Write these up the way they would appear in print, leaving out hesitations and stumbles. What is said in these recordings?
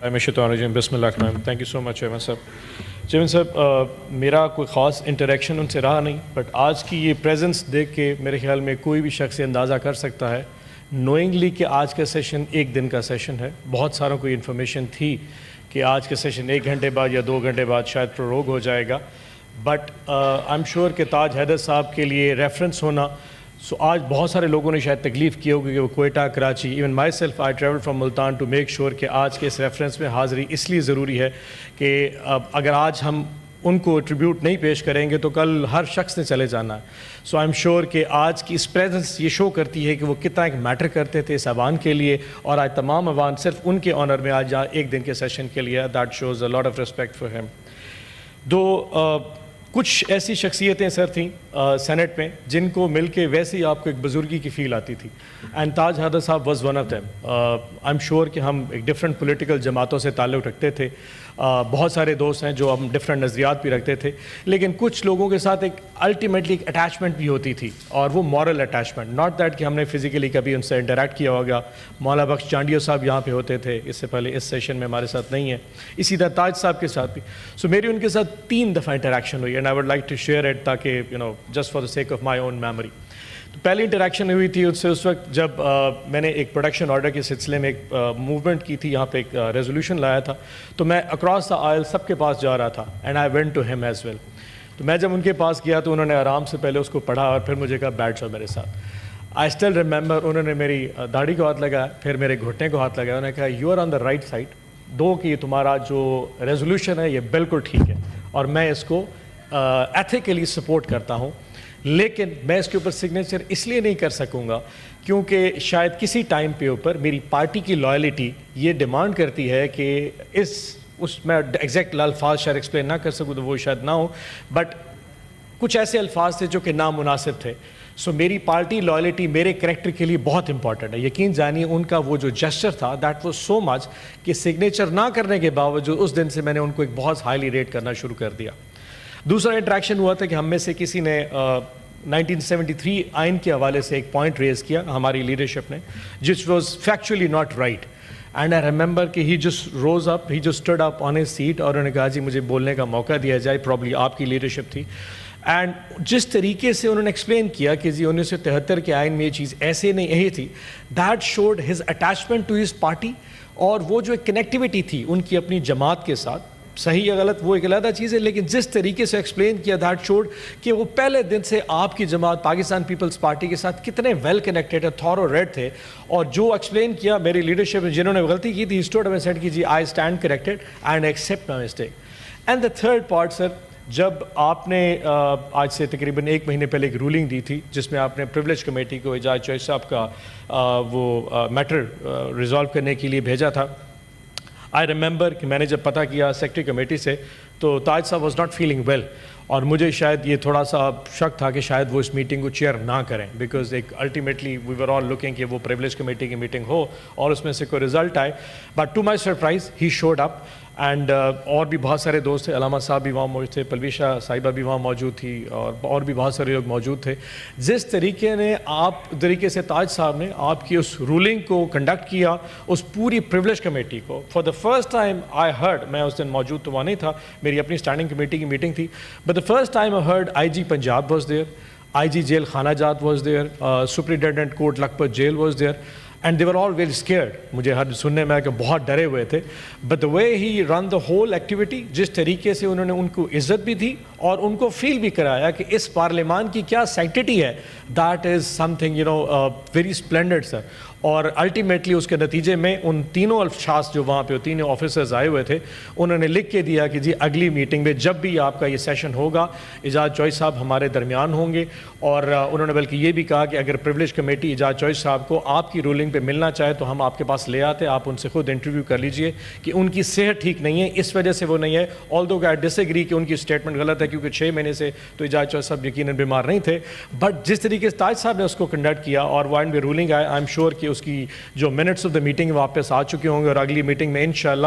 بسم اللہ الرحمن الرحیم. Thank you so much chairman صاحب. چیئرمین صاحب میرا کوئی خاص انٹریکشن ان سے رہا نہیں، بٹ آج کی یہ پریزنس دیکھ کے میرے خیال میں کوئی بھی شخص اندازہ کر سکتا ہے نوئنگلی کہ آج کا سیشن ایک دن کا سیشن ہے. بہت ساروں کو انفارمیشن تھی کہ آج کا سیشن 1 گھنٹے بعد یا 2 گھنٹے بعد شاید پروروگ ہو جائے گا، بٹ آئی ایم شیور کہ تاج حیدر صاحب کے لیے ریفرنس ہونا. سو آج بہت سارے لوگوں نے شاید تکلیف کی ہوگی کہ وہ Quetta, Karachi, even myself I travel from Multan to make sure کہ آج کے اس ریفرنس میں حاضری اس لیے ضروری ہے کہ اگر آج ہم ان کو ٹریبیوٹ نہیں پیش کریں گے تو کل ہر شخص نے چلے جانا ہے. سو آئی ایم شیور کہ آج کی اس پریزنس یہ شو کرتی ہے کہ وہ کتنا ایک میٹر کرتے تھے اس ایوان کے لیے، اور آج تمام ایوان صرف ان کے آنر میں آج ایک دن کے سیشن کے لیے. That shows a lot of respect for him. کچھ ایسی شخصیتیں سر تھیں سینٹ میں جن کو مل کے ویسے ہی آپ کو ایک بزرگی کی فیل آتی تھی، اینڈ تاج حیدر صاحب was one of them. I am sure کہ ہم ایک ڈفرینٹ پولیٹیکل جماعتوں سے تعلق رکھتے تھے، بہت سارے دوست ہیں جو ہم ڈفرینٹ نظریات بھی رکھتے تھے، لیکن کچھ لوگوں کے ساتھ ایک الٹیمیٹلی ایک اٹیچمنٹ بھی ہوتی تھی، اور وہ مورل اٹیچمنٹ. ناٹ دیٹ کہ ہم نے فزیکلی کبھی ان سے انٹریکٹ کیا ہوگا. مولا بخش چانڈیو صاحب یہاں پہ ہوتے تھے اس سے پہلے، اس سیشن میں ہمارے ساتھ نہیں ہیں. اسی طرح تاج صاحب کے ساتھ بھی. سو میری ان کے ساتھ 3 دفعہ انٹریکشن ہوئی، and I would like to share it تاکہ just for the sake of my own memory. تو پہلی انٹریکشن ہوئی تھی اس سے اس وقت جب میں نے ایک پروڈکشن آرڈر کے سلسلے میں ایک موومنٹ کی تھی، یہاں پہ ایک ریزولوشن لایا تھا، تو میں اکراس دا آئل سب کے پاس جا رہا تھا، and I went to him as well. تو میں جب ان کے پاس گیا تو انہوں نے آرام سے پہلے اس کو پڑھا اور پھر مجھے کہا بیٹھ جاؤ میرے ساتھ. آئی اسٹل ریمبر انہوں نے میری داڑھی کو ہاتھ لگایا، پھر میرے گھٹنے کو ہاتھ لگایا. انہوں نے کہا you are on the right side, کہ یہ تمہارا جو ریزولوشن ہے یہ بالکل ٹھیک ہے اور میں اس کو ایتھیکلی سپورٹ کرتا ہوں، لیکن میں اس کے اوپر سگنیچر اس لیے نہیں کر سکوں گا کیونکہ شاید کسی ٹائم پہ اوپر میری پارٹی کی لائلٹی یہ ڈیمانڈ کرتی ہے کہ اس میں ایگزیکٹ الفاظ شاید ایکسپلین نہ کر سکوں تو وہ شاید نہ ہو، بٹ کچھ ایسے الفاظ تھے جو کہ نامناسب تھے. سو میری پارٹی لائلٹی میرے کریکٹر کے لیے بہت امپورٹنٹ ہے. یقین جانیے ان کا وہ جو جسچر تھا دیٹ واز سو مچ کہ سگنیچر نہ کرنے کے باوجود اس دن سے میں نے ان کو ایک بہت ہائیلی ریٹ کرنا شروع کر دیا. دوسرا انٹریکشن ہوا تھا کہ ہم میں سے کسی نے 1973 آئین کے حوالے سے ایک پوائنٹ ریز کیا ہماری لیڈرشپ نے، جس was factually not right. And I remember کہ he just rose up, he just stood up on his seat, اور انہوں نے کہا جی مجھے بولنے کا موقع دیا جائے. پرابلی آپ کی لیڈرشپ تھی. اینڈ جس طریقے سے انہوں نے ایکسپلین کیا کہ جی 1973 کے آئین میں یہ چیز ایسے نہیں یہی تھی، that showed his attachment to his party, اور وہ جو ایک کنیکٹیوٹی تھی ان کی اپنی جماعت کے ساتھ. صحیح یا غلط وہ ایک علیحدہ چیز ہے، لیکن جس طریقے سے ایکسپلین کیا دیٹ شوڈ کہ وہ پہلے دن سے آپ کی جماعت پاکستان پیپلز پارٹی کے ساتھ کتنے ویل کنیکٹڈ ہے، تھورو ریڈ تھے. اور جو ایکسپلین کیا میری لیڈرشپ میں جنہوں نے غلطی کی تھی، اسٹوڈ میں سیٹ کی جی I stand corrected and accept my mistake. And the third part sir, جب آپ نے آج سے تقریباً 1 مہینے پہلے ایک رولنگ دی تھی جس میں آپ نے پریولیج کمیٹی کو اعجاز چوہدری صاحب کا وہ میٹر ریزالو کرنے کے لیے بھیجا تھا. آئی ریمبر کہ میں نے جب پتہ کیا سیکرٹری کمیٹی سے تو تاج صاحب واز ناٹ فیلنگ ویل، اور مجھے شاید یہ تھوڑا سا شک تھا کہ شاید وہ اس میٹنگ کو چیئر نہ کریں، بیکاز ایک ultimately we were all looking کہ وہ پریولیج کمیٹی کی میٹنگ ہو اور اس میں سے کوئی رزلٹ آئے. But to my surprise he showed up, and اور بھی بہت سارے دوست تھے، علامہ صاحب بھی وہاں موجود تھے، پلویشا صاحبہ بھی وہاں موجود تھی، اور بھی بہت سارے لوگ موجود تھے. جس طریقے سے تاج صاحب نے آپ کی اس رولنگ کو کنڈکٹ کیا، اس پوری پریولیج کمیٹی کو for the first time I heard, میں اس دن موجود تو وہاں نہیں تھا، میری اپنی اسٹینڈنگ کمیٹی کی میٹنگ تھی، but the first time I heard I G Punjab was there, I G jail خانہ جات was there, superintendent Kot Lakhpat jail was there. And they were all very scared. مجھے ہر سننے میں کہ بہت ڈرے ہوئے تھے، but the way he ran the whole activity, جس طریقے سے انہوں نے ان کو عزت بھی دی اور ان کو فیل بھی کرایا کہ اس پارلیمان کی کیا سینکٹیٹی ہے، that is something very splendid sir. اور الٹیمیٹلی اس کے نتیجے میں ان تینوں اشخاص جو وہاں پہ تینوں آفیسرز آئے ہوئے تھے، انہوں نے لکھ کے دیا کہ جی اگلی میٹنگ میں جب بھی آپ کا یہ سیشن ہوگا اعجاز چوہدری صاحب ہمارے درمیان ہوں گے. اور انہوں نے بلکہ یہ بھی کہا کہ اگر پریولیج کمیٹی اعجاز چوہدری صاحب کو آپ کی رولنگ پہ ملنا چاہے تو ہم آپ کے پاس لے آتے، آپ ان سے خود انٹرویو کر لیجئے کہ ان کی صحت ٹھیک نہیں ہے، اس وجہ سے وہ نہیں ہے. آلدو کہ آئی ڈس ایگری کہ ان کی اسٹیٹمنٹ غلط ہے کیونکہ 6 مہینے سے تو اعجاز چوہدری صاحب یقیناً بیمار نہیں تھے، بٹ جس طریقے سے تاج صاحب نے اس کو کنڈکٹ کیا اور وہ اینڈ میں رولنگ آئے، آئی ایم شیور کہ اس کی جو منٹس آف دا میٹنگ واپس آ چکے ہوں گے، اور اگلی میٹنگ میں انشاءاللہ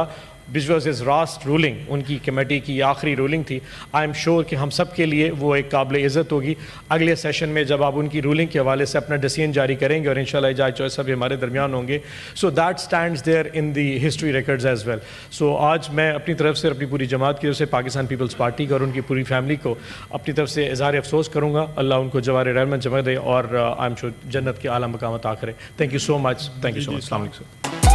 which was his last ruling, ان کی کمیٹی کی آخری رولنگ تھی. آئی ایم شیور کہ ہم سب کے لیے وہ ایک قابل عزت ہوگی. اگلے سیشن میں جب آپ ان کی رولنگ کے حوالے سے اپنا ڈیسیژن جاری کریں گے اور انشاءاللہ اعجاز چوہدری صاحب ہمارے درمیان ہوں گے, so that stands there in the history records as well. So آج میں اپنی طرف سے, اپنی پوری جماعت کی طرف سے, پاکستان پیپلز پارٹی کا اور ان کی پوری فیملی کو اپنی طرف سے اظہار افسوس کروں گا. اللہ ان کو جوار رحمت جمع دے اور آئی ایم شیور جنت کے اعلیٰ مقامات عطا کرے. Thank you so much. Thank you so much. السلام علیکم.